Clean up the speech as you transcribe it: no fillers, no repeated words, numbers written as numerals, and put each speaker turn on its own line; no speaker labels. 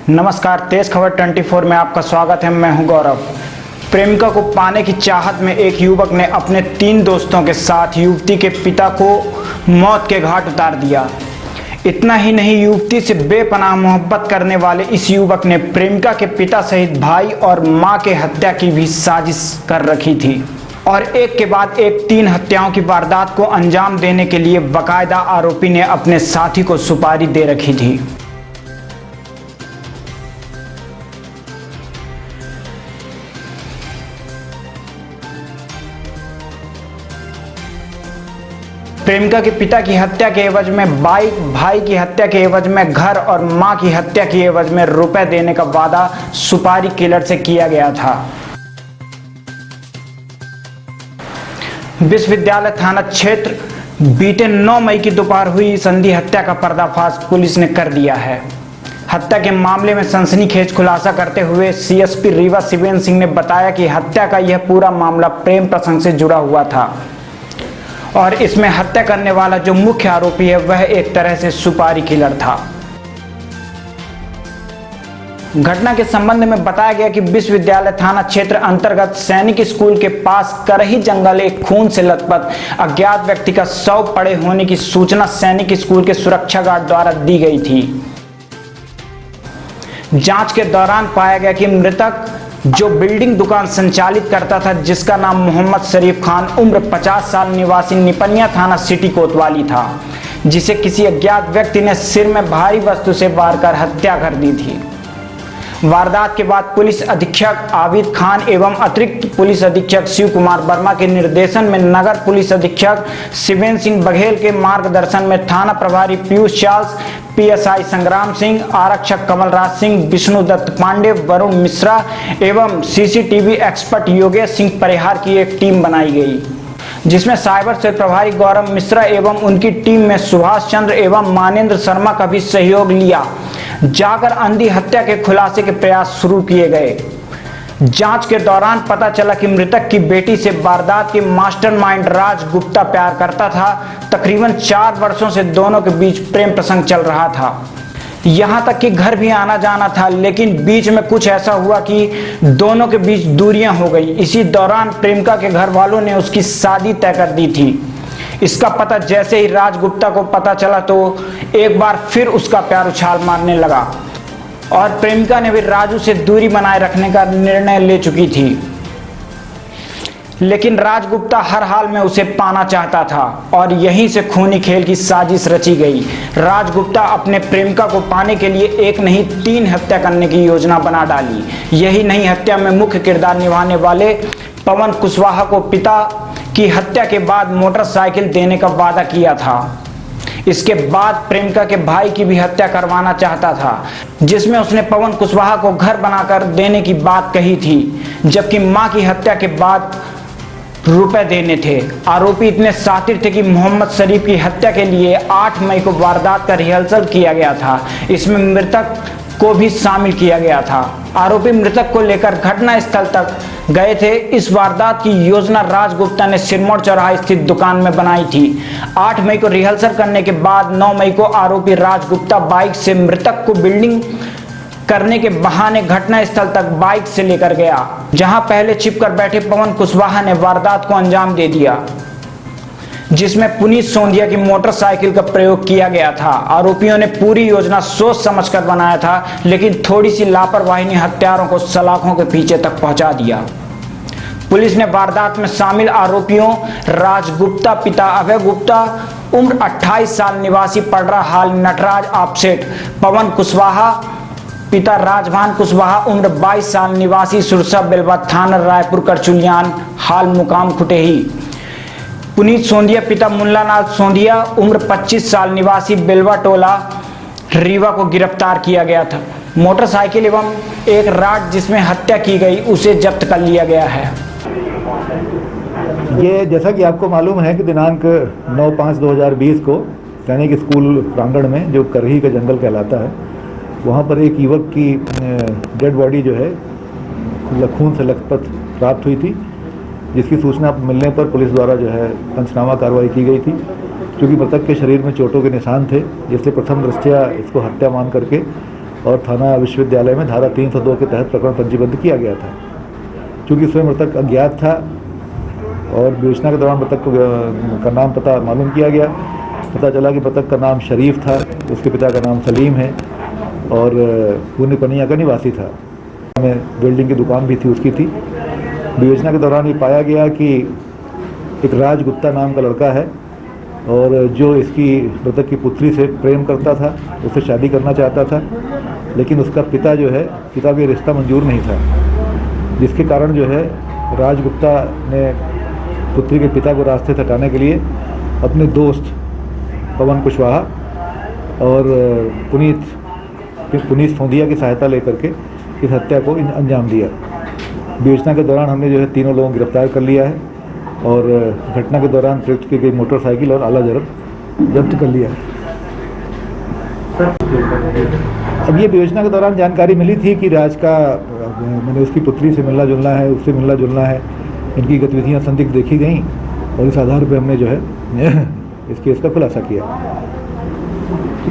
नमस्कार, तेज खबर 24 में आपका स्वागत है। मैं हूं गौरव। प्रेमिका को पाने की चाहत में एक युवक ने अपने 3 दोस्तों के साथ युवती के पिता को मौत के घाट उतार दिया। इतना ही नहीं, युवती से बेपनाह मोहब्बत करने वाले इस युवक ने प्रेमिका के पिता सहित भाई और मां के हत्या की भी साजिश कर रखी थी और एक के बाद एक 3 हत्याओं की वारदात को अंजाम देने के लिए बाकायदा आरोपी ने अपने साथी को सुपारी दे रखी थी। प्रेमिका के पिता की हत्या के एवज में बाइक, भाई की हत्या के एवज में घर और मां की हत्या के एवज में रुपए देने का वादा सुपारी किलर से किया गया था। विश्वविद्यालय थाना क्षेत्र बीते 9 मई की दोपहर हुई संधि हत्या का पर्दाफाश पुलिस ने कर दिया है। हत्या के मामले में सनसनीखेज खुलासा करते हुए सीएसपी रीवा शिवेंद्र सिंह ने बताया कि हत्या का यह पूरा मामला प्रेम प्रसंग से जुड़ा हुआ था और इसमें हत्या करने वाला जो मुख्य आरोपी है वह एक तरह से सुपारी किलर था। घटना के संबंध में बताया गया कि विश्वविद्यालय थाना क्षेत्र अंतर्गत सैनिक स्कूल के पास करही जंगल एक खून से लथपथ अज्ञात व्यक्ति का शव पड़े होने की सूचना सैनिक स्कूल के सुरक्षा गार्ड द्वारा दी गई थी। जांच के दौरान पाया गया कि मृतक जो बिल्डिंग दुकान संचालित करता था, जिसका नाम मोहम्मद शरीफ खान, उम्र 50 साल, निवासी निपनिया थाना सिटी कोतवाली था, जिसे किसी अज्ञात व्यक्ति ने सिर में भारी वस्तु से वार कर हत्या कर दी थी। वारदात के बाद पुलिस अधीक्षक आबिद खान एवं अतिरिक्त पुलिस अधीक्षक शिव कुमार वर्मा के निर्देशन में नगर पुलिस अधीक्षक शिवेंद्र सिंह बघेल के मार्गदर्शन में थाना प्रभारी पीयूष चार्ल्स, पीएसआई संग्राम सिंह, आरक्षक कमलराज सिंह, विष्णुदत्त पांडे, वरुण मिश्रा एवं सीसीटीवी एक्सपर्ट योगेश सिंह परिहार की एक टीम बनाई गई, जिसमें साइबर सेल प्रभारी गौरव मिश्रा एवं उनकी टीम में सुभाष चंद्र एवं मानेंद्र शर्मा का भी सहयोग लिया जाकर अंधी हत्या के खुलासे के प्रयास शुरू किए गए। जांच के दौरान पता चला कि मृतक की बेटी से वारदात के मास्टरमाइंड राज गुप्ता प्यार करता था। तकरीबन 4 वर्षों से दोनों के बीच प्रेम प्रसंग चल रहा था, यहाँ तक कि घर भी आना जाना था, लेकिन बीच में कुछ ऐसा हुआ कि दोनों के बीच दूरियां हो गई। इसी दौरान प्रेमिका के घर वालों ने उसकी शादी तय कर दी थी। इसका पता जैसे ही राज गुप्ता को पता चला तो एक बार फिर उसका प्यार उछाल मारने लगा और प्रेमिका ने भी राजू से दूरी बनाए रखने का निर्णय ले चुकी थी, लेकिन राज गुप्ता हर हाल में उसे पाना चाहता था और यहीं से खूनी खेल की साजिश रची गई। राज गुप्ता अपने प्रेमिका को पाने के लिए एक नहीं 3 हत्या करने की योजना बना डाली। यही नहीं, हत्या में मुख्य किरदार निभाने वाले पवन कुशवाहा को पिता की हत्या के बाद मोटरसाइकिल देने का वादा किया था। इसके बाद प्रेमिका के भाई की भी हत्या करवाना चाहता था, जिसमें उसने पवन कुशवाहा को घर बनाकर देने की बात कही थी, जबकि मां की हत्या के बाद रुपए देने थे। आरोपी इतने शातिर थे कि मोहम्मद शरीफ की हत्या के लिए 8 मई को वारदात का रिहर्सल किया गया था। इसमें मृतक को भी शामिल किया गया था। आरोपी मृतक को लेकर घटना स्थल तक गए थे। इस वारदात की योजना राज गुप्ता ने सिरमौर चौराहा स्थित दुकान में बनाई थी। 8 मई को रिहर्सल करने के बाद 9 मई को आरोपी राज गुप्ता बाइक से मृतक को बिल्डिंग करने के बहाने घटना स्थल तक बाइक से लेकर गया, जहां पहले छिपकर बैठे पवन कुशवाहा ने वारदात को अंजाम दे दिया, जिसमें पुनीत सोंधिया की मोटरसाइकिल का प्रयोग किया गया था। आरोपियों ने पूरी योजना सोच समझकर बनाया था, लेकिन थोड़ी सी लापरवाही ने हत्यारों को सलाखों के पीछे तक पहुंचा दिया। पुलिस ने वारदात में शामिल आरोपियों राज गुप्ता, पिता अभय गुप्ता, उम्र 28 साल, निवासी पडरा हाल नटराज आपसेट, पवन कुशवाहा, पिता राजभान कुशवाहा, उम्र 22 साल, निवासी सुरसा बेलवा थाना रायपुर करचुलियान हाल मुकाम खुटेही, पुनीत सोंधिया, पिता मुल्लानाथ सोंधिया, उम्र 25 साल, निवासी बेलवा टोला रीवा को गिरफ्तार किया गया था। मोटरसाइकिल एवं एक राड जिसमें हत्या की गई उसे जब्त कर लिया गया है।
ये जैसा कि आपको मालूम है कि दिनांक 9/5/2020 को सैनिक स्कूल प्रांगण में जो करही का जंगल कहलाता है, वहाँ पर एक युवक की डेड बॉडी जो है खून से लथपथ प्राप्त हुई थी, जिसकी सूचना मिलने पर पुलिस द्वारा जो है पंचनामा कार्रवाई की गई थी। क्योंकि मृतक के शरीर में चोटों के निशान थे, जिससे प्रथम दृष्टया इसको हत्या मान करके और थाना विश्वविद्यालय में धारा 302 के तहत प्रकरण पंजीबद्ध किया गया था। चूँकि स्वयं मृतक अज्ञात था और विवेचना के दौरान मृतक का नाम पता मालूम किया गया, पता चला कि मृतक का नाम शरीफ था, उसके पिता का नाम सलीम है और पुणे पनिया का निवासी था। में वेल्डिंग की दुकान भी थी, उसकी थी। विवेचना के दौरान ये पाया गया कि एक राज गुप्ता नाम का लड़का है और जो इसकी मृतक की पुत्री से प्रेम करता था, उससे शादी करना चाहता था, लेकिन उसका पिता जो है, पिता को ये रिश्ता मंजूर नहीं था, जिसके कारण जो है राज गुप्ता ने पुत्री के पिता को रास्ते से हटाने के लिए अपने दोस्त पवन कुशवाहा और पुनीत सोंधिया की सहायता लेकर के इस हत्या को अंजाम दिया। विवेचना के दौरान हमने जो है तीनों लोगों को गिरफ्तार कर लिया है और घटना के दौरान प्रयुक्त की गई मोटरसाइकिल और आला जरब जब्त कर लिया है। अब ये विवेचना के दौरान जानकारी मिली थी कि राज का मैंने उसकी पुत्री से मिलना जुलना है, उससे मिलना जुलना है, इनकी गतिविधियां संदिग्ध देखी गई और इस आधार पर हमने जो है इस केस का खुलासा किया।